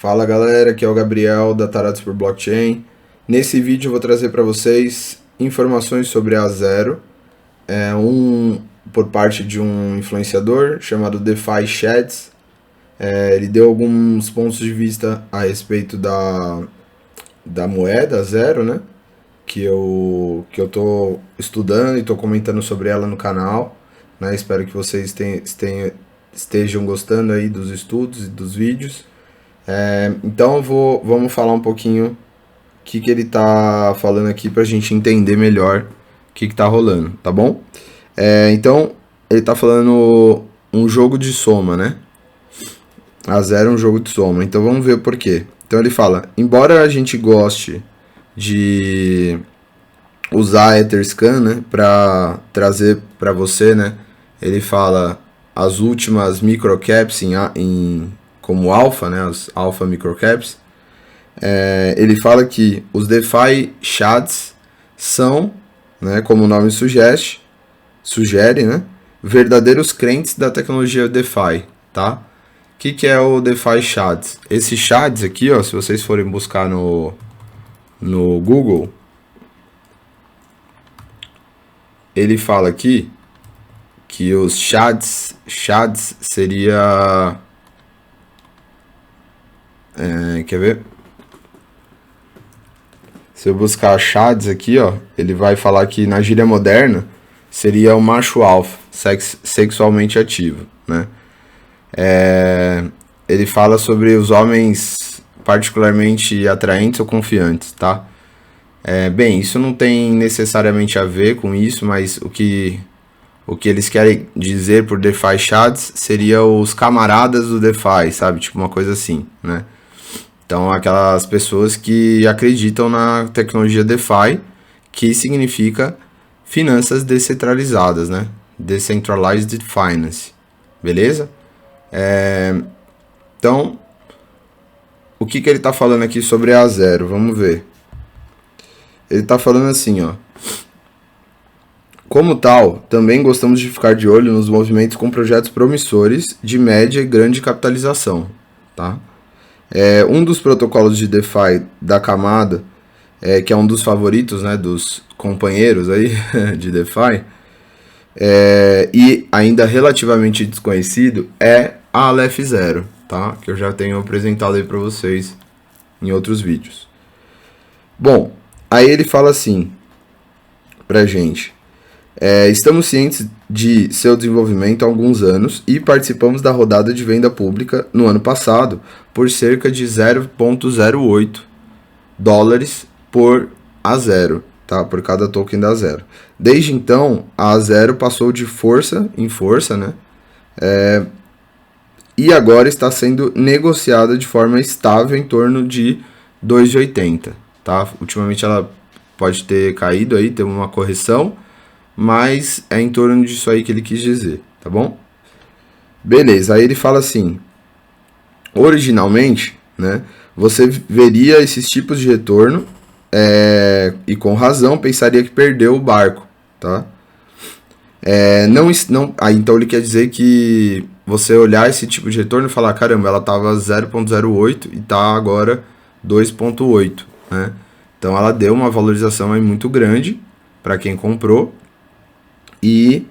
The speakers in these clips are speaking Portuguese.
Fala galera, aqui é o Gabriel da Tarados por Blockchain. Nesse vídeo eu vou trazer para vocês informações sobre a Zero, por parte de um influenciador chamado DeFi Shadz. Ele deu alguns pontos de vista a respeito da moeda Zero, né? Que eu tô estudando e tô comentando sobre ela no canal, né? Espero que vocês estejam gostando aí dos estudos e dos vídeos. Então vamos falar um pouquinho o que ele tá falando aqui pra gente entender melhor o que tá rolando, tá bom? Então ele tá falando um jogo de soma, né? A Zero é um jogo de soma, então vamos ver o porquê. Então ele fala, embora a gente goste de usar Etherscan, né, para trazer para você, né? Ele fala as últimas microcaps como alpha, né, as alpha microcaps. Ele fala que os DeFi Shadz são, né, como o nome sugere, né, verdadeiros crentes da tecnologia DeFi, tá? O que é o DeFi Shadz? Esse Shadz aqui, ó, se vocês forem buscar no Google, ele fala aqui que os Shadz seria... quer ver? Se eu buscar Shadz aqui, ó, ele vai falar que na gíria moderna seria o macho alfa, sexualmente ativo, né? Ele fala sobre os homens particularmente atraentes ou confiantes, tá? Bem, isso não tem necessariamente a ver com isso, mas o que eles querem dizer por DeFi Shadz seria os camaradas do DeFi, sabe? Tipo uma coisa assim, né? Então, aquelas pessoas que acreditam na tecnologia DeFi, que significa finanças descentralizadas, né? Decentralized Finance, beleza? Então, o que ele está falando aqui sobre a Zero? Vamos ver. Ele está falando assim, ó. Como tal, também gostamos de ficar de olho nos movimentos com projetos promissores de média e grande capitalização, tá? Um dos protocolos de DeFi da camada, que é um dos favoritos, né, dos companheiros aí de DeFi, e ainda relativamente desconhecido, é a Aleph Zero, tá? Que eu já tenho apresentado aí para vocês em outros vídeos. Bom, aí ele fala assim pra gente: estamos cientes de seu desenvolvimento há alguns anos e participamos da rodada de venda pública no ano passado por cerca de 0,08 dólares por A0, tá? Por cada token da Zero. Desde então, a Zero passou de força em força, né? E agora está sendo negociada de forma estável em torno de 2,80, tá? Ultimamente ela pode ter caído aí, teve uma correção, mas é em torno disso aí que ele quis dizer, tá bom? Beleza, aí ele fala assim: originalmente, né, você veria esses tipos de retorno e com razão pensaria que perdeu o barco, tá? Aí então ele quer dizer que você olhar esse tipo de retorno e falar, caramba, ela estava 0,08 e está agora 2,8, né? Então ela deu uma valorização aí muito grande para quem comprou. E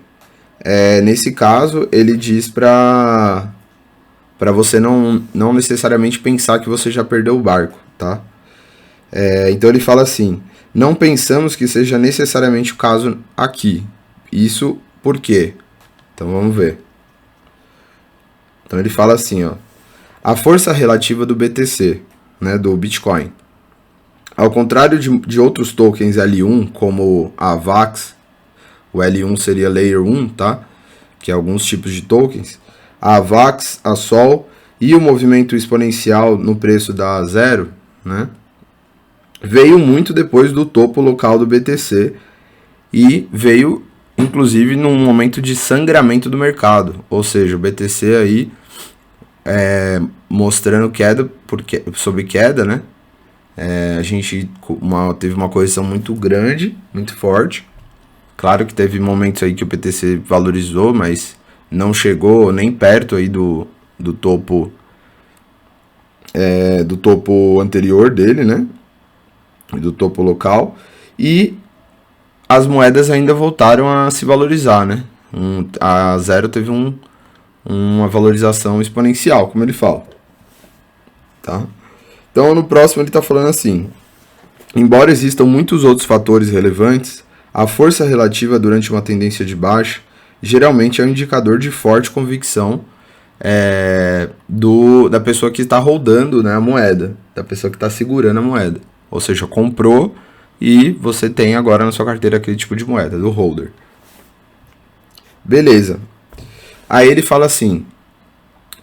nesse caso ele diz para você não necessariamente pensar que você já perdeu o barco, tá? Então ele fala assim: não pensamos que seja necessariamente o caso aqui. Isso por quê? Então vamos ver. Então ele fala assim, ó: a força relativa do BTC, né, do Bitcoin. Ao contrário de outros tokens L1, como a AVAX, o L1 seria Layer 1, tá? Que é alguns tipos de tokens. A AVAX, a Sol e o movimento exponencial no preço da Zero, né, veio muito depois do topo local do BTC e veio, inclusive, num momento de sangramento do mercado. Ou seja, o BTC aí mostrando queda sobre queda, né? A gente teve uma correção muito grande, muito forte. Claro que teve momentos aí que o BTC valorizou, mas não chegou nem perto aí do topo do topo anterior dele, né? Do topo local. E as moedas ainda voltaram a se valorizar, né? A Zero teve uma valorização exponencial, como ele fala. Tá? Então, no próximo ele está falando assim: embora existam muitos outros fatores relevantes, a força relativa durante uma tendência de baixa geralmente é um indicador de forte convicção da pessoa que está holdando, né, a moeda, da pessoa que está segurando a moeda. Ou seja, comprou e você tem agora na sua carteira aquele tipo de moeda, do holder. Beleza. Aí ele fala assim: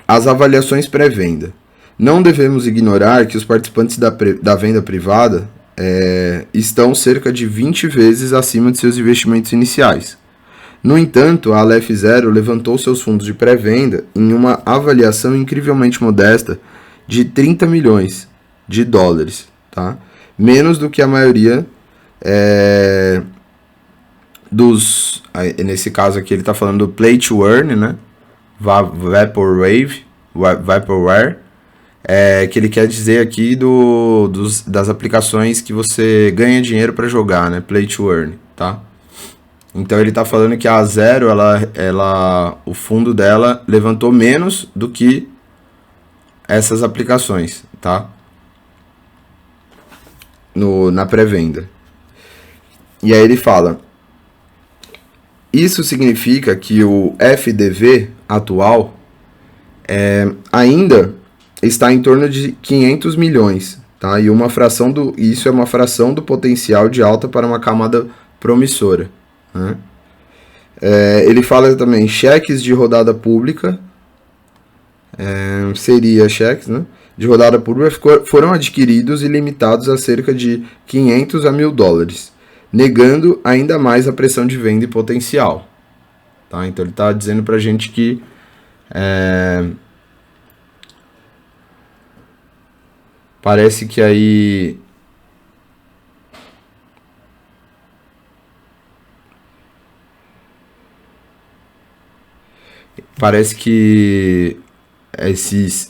as avaliações pré-venda. Não devemos ignorar que os participantes da venda privada estão cerca de 20 vezes acima de seus investimentos iniciais. No entanto, a Aleph Zero levantou seus fundos de pré-venda em uma avaliação incrivelmente modesta de 30 milhões de dólares, tá? Menos do que a maioria nesse caso aqui ele está falando do Play to Earn, né? Vaporware, que ele quer dizer aqui das aplicações que você ganha dinheiro para jogar, né? Play to Earn, tá? Então ele está falando que a Zero, o fundo dela levantou menos do que essas aplicações, tá? Na pré-venda. E aí ele fala: isso significa que o FDV atual ainda está em torno de 500 milhões, tá? E isso é uma fração do potencial de alta para uma camada promissora, né? Ele fala também cheques de rodada pública, seria cheques, né, de rodada pública foram adquiridos e limitados a cerca de 500 a 1.000 dólares, negando ainda mais a pressão de venda e potencial, tá? Então ele está dizendo para a gente que parece que aí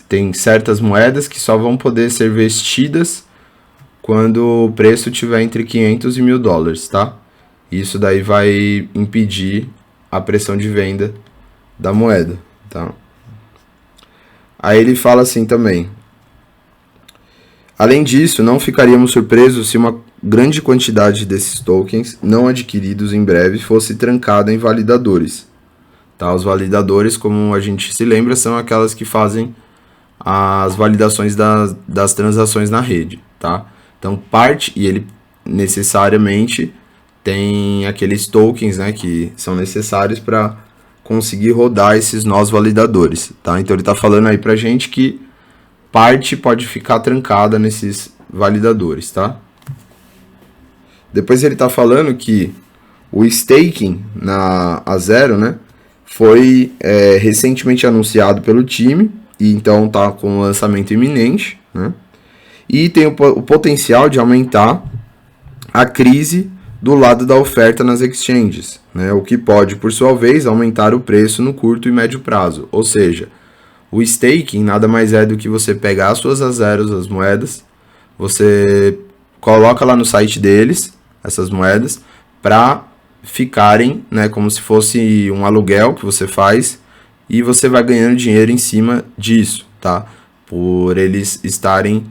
tem certas moedas que só vão poder ser vestidas quando o preço estiver entre 500 e 1.000 dólares, tá? Isso daí vai impedir a pressão de venda da moeda, tá? Aí ele fala assim também: além disso, não ficaríamos surpresos se uma grande quantidade desses tokens não adquiridos em breve fosse trancada em validadores. Tá? Os validadores, como a gente se lembra, são aquelas que fazem as validações das transações na rede. Tá? Então, e ele necessariamente tem aqueles tokens, né, que são necessários para conseguir rodar esses nós validadores. Tá? Então, ele está falando aí para a gente que parte pode ficar trancada nesses validadores, tá? Depois ele está falando que o staking na Zero, né, foi recentemente anunciado pelo time, e então está com um lançamento iminente, né? E tem o potencial de aumentar a crise do lado da oferta nas exchanges, né? O que pode, por sua vez, aumentar o preço no curto e médio prazo. Ou seja, o staking nada mais é do que você pegar as suas Zeros, as moedas, você coloca lá no site deles, essas moedas, para ficarem, né, como se fosse um aluguel que você faz, e você vai ganhando dinheiro em cima disso, tá? Por eles estarem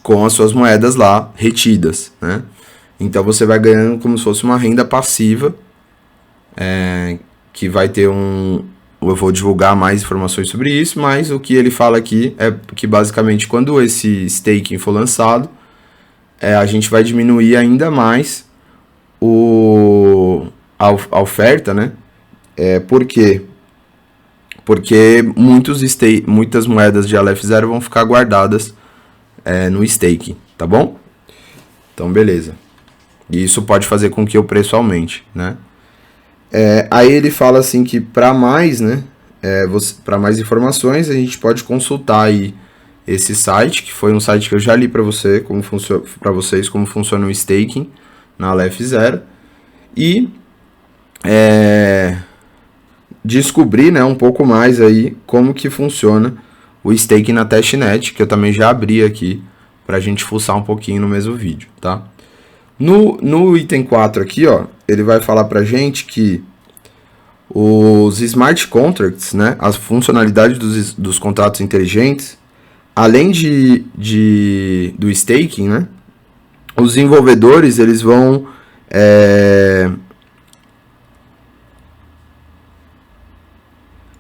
com as suas moedas lá retidas, né? Então você vai ganhando como se fosse uma renda passiva, que vai ter eu vou divulgar mais informações sobre isso, mas o que ele fala aqui é que basicamente quando esse staking for lançado, a gente vai diminuir ainda mais a oferta, né? Por quê? Porque muitas moedas de Aleph Zero vão ficar guardadas no staking, tá bom? Então, beleza. E isso pode fazer com que o preço aumente, né? Aí ele fala assim que para mais, né? Para mais informações, a gente pode consultar aí esse site, que foi um site que eu já li para vocês como funciona o staking na Aleph Zero, e descobrir, né, um pouco mais aí como que funciona o staking na testnet, que eu também já abri aqui para a gente fuçar um pouquinho no mesmo vídeo, tá? No item 4 aqui, ó, ele vai falar pra gente que os smart contracts, né, as funcionalidades dos contratos inteligentes, além do staking, né, os desenvolvedores, eles vão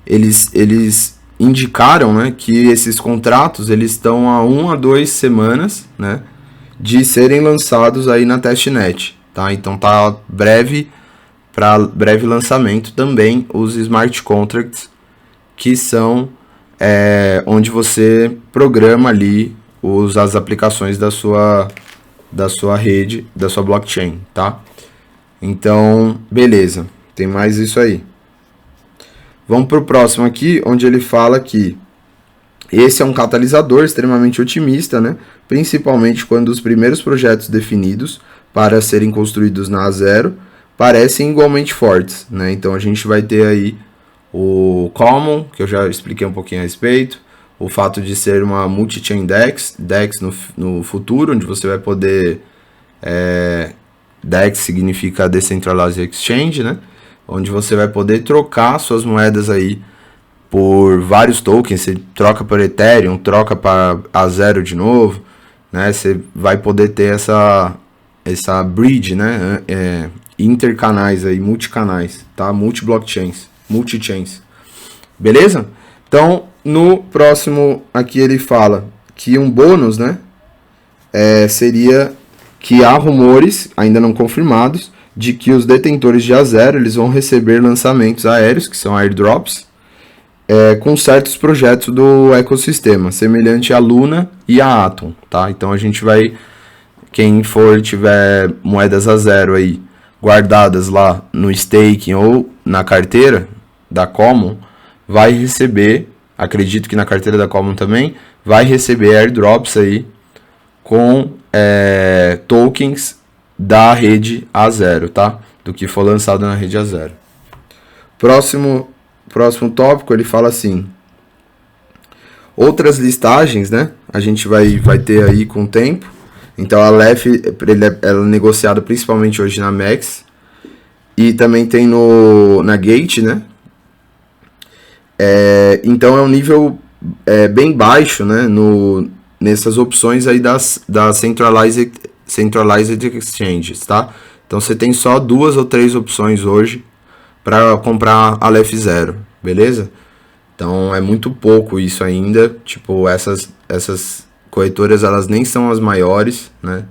eles indicaram, né, que esses contratos eles estão a 1 a 2 semanas, né, de serem lançados aí na testnet, tá? Então tá para breve lançamento também os smart contracts, que são onde você programa ali as aplicações da sua rede, da sua blockchain, tá? Então, beleza, tem mais isso aí. Vamos para o próximo aqui, onde ele fala que esse é um catalisador extremamente otimista, né? Principalmente quando os primeiros projetos definidos para serem construídos na A0 parecem igualmente fortes, né? Então a gente vai ter aí o Common, que eu já expliquei um pouquinho a respeito, o fato de ser uma multi-chain DEX no futuro, onde você vai poder... DEX significa Decentralized Exchange, né? Onde você vai poder trocar suas moedas aí por vários tokens, você troca por Ethereum, troca para A0 de novo, né? Você vai poder ter essa bridge, né? Intercanais aí, multicanais, tá? Multi-blockchains, multi-chains. Beleza? Então, no próximo aqui ele fala que um bônus, né? Seria que há rumores, ainda não confirmados, de que os detentores de A0 eles vão receber lançamentos aéreos, que são airdrops, com certos projetos do ecossistema, semelhante à Luna e à Atom, tá? Então a gente vai, quem tiver moedas A0 aí guardadas lá no staking ou na carteira da Common, vai receber, acredito que na carteira da Common também, vai receber airdrops aí com tokens da rede A0, tá? Do que for lançado na rede A0. Próximo tópico, ele fala assim: outras listagens, né? A gente vai ter aí com o tempo. Então a LEF ela é negociada principalmente hoje na MEX e também tem na Gate, né? Então é um nível bem baixo, né? Nessas opções aí das centralized exchanges, tá? Então você tem só 2 ou 3 opções hoje para comprar a LEF 0, beleza? Então é muito pouco isso ainda, tipo, essas corretoras elas nem são as maiores, né?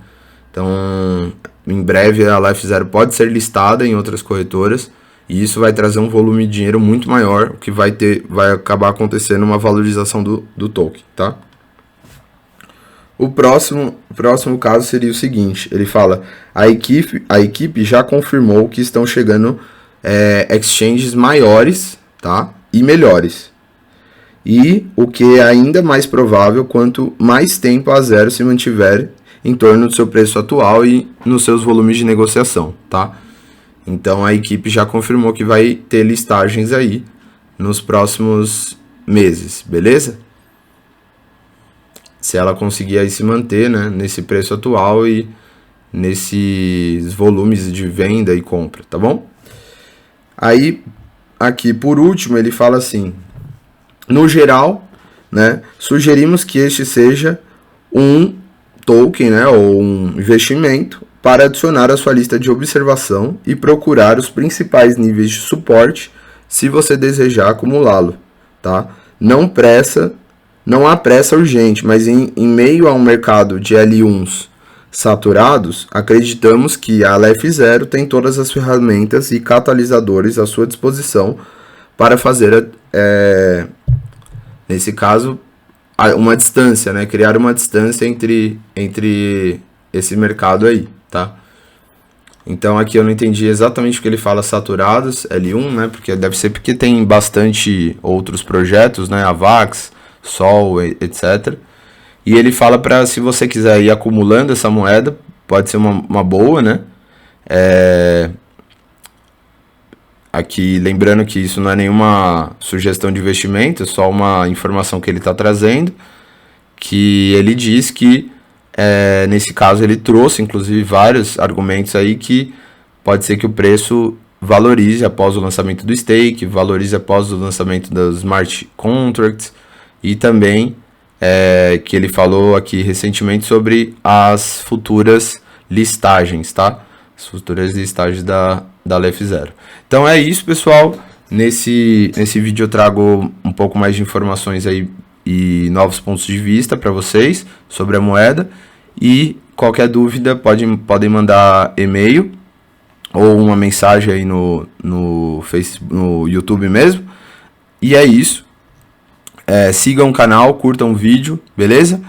Então em breve a LEF 0 pode ser listada em outras corretoras e isso vai trazer um volume de dinheiro muito maior, o que vai acabar acontecendo uma valorização do token, tá? O próximo caso seria o seguinte, ele fala: a equipe já confirmou que estão chegando exchanges maiores, tá? E melhores. E o que é ainda mais provável quanto mais tempo a A0 se mantiver em torno do seu preço atual e nos seus volumes de negociação, tá? Então a equipe já confirmou que vai ter listagens aí nos próximos meses, beleza? Se ela conseguir aí se manter, né, nesse preço atual e nesses volumes de venda e compra, tá bom? Aí, aqui por último, ele fala assim: no geral, né, sugerimos que este seja um token, né, ou um investimento para adicionar à sua lista de observação e procurar os principais níveis de suporte se você desejar acumulá-lo, tá? Não há pressa urgente, mas em meio a um mercado de L1s saturados, acreditamos que a LEF 0 tem todas as ferramentas e catalisadores à sua disposição para fazer, nesse caso, uma distância, né? Criar uma distância entre esse mercado aí, tá? Então aqui eu não entendi exatamente o que ele fala saturados, L1, né? Porque tem bastante outros projetos, né? Avax, Sol, etc. E ele fala para, se você quiser ir acumulando essa moeda, pode ser uma boa, né? aqui lembrando que isso não é nenhuma sugestão de investimento, é só uma informação que ele está trazendo, que ele diz que nesse caso ele trouxe inclusive vários argumentos aí que pode ser que o preço valorize após o lançamento do stake, valorize após o lançamento dos smart contracts e também que ele falou aqui recentemente sobre as futuras listagens, tá? As futuras listagens da LF0. Então é isso, pessoal. Nesse vídeo eu trago um pouco mais de informações aí e novos pontos de vista para vocês sobre a moeda. E qualquer dúvida podem mandar e-mail ou uma mensagem aí no Facebook, no YouTube mesmo. E é isso. Sigam o canal, curtam o vídeo, beleza?